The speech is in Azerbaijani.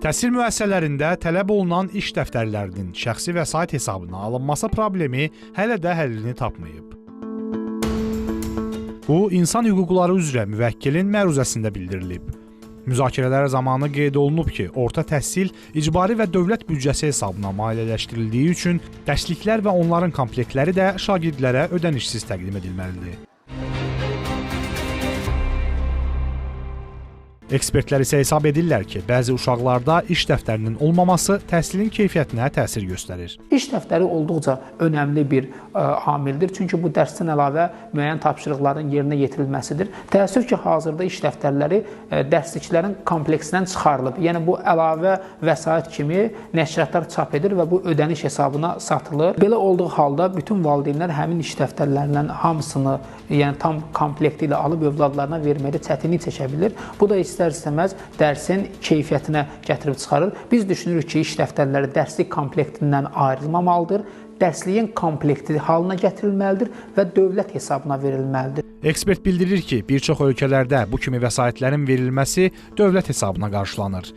Təhsil müəssisələrində tələb olunan iş dəftərlərinin şəxsi vəsait hesabına alınması problemi hələ də həllini tapmayıb. Bu, İnsan Hüquqları üzrə müvəkkilin məruzəsində bildirilib. Müzakirələr zamanı qeyd olunub ki, orta təhsil icbari və dövlət büdcəsi hesabına maliyyələşdirildiyi üçün dərsliklər və onların komplektləri də şagirdlərə ödənişsiz təqdim edilməlidir. Ekspertlər isə hesab edirlər ki, bəzi uşaqlarda iş dəftərinin olmaması təhsilin keyfiyyətinə təsir göstərir. İş dəftəri olduqca önəmli bir amildir. Çünki bu dərsdən əlavə müəyyən tapşırıqların yerinə yetirilməsidir. Təəssüf ki, hazırda iş dəftərləri dərsliklərin kompleksindən çıxarılıb. Yəni, bu əlavə vəsait kimi nəşriyyatlar çap edir və bu ödəniş hesabına satılır. Belə olduğu halda bütün valideynlər həmin iş dəftərlərindən hamısını, yəni tam komplekti ilə alıb övladlarına verməkdə çətinlik çəkə bilir. Bu da istər-istəməz dərsin keyfiyyətinə gətirib çıxarır. Biz düşünürük ki, iş dəftərləri dərslik komplektindən ayrılmamalıdır, dərsliyin komplekti halına gətirilməlidir və dövlət hesabına verilməlidir. Ekspert bildirir ki, bir çox ölkələrdə bu kimi vəsaitlərin verilməsi dövlət hesabına qarşılanır.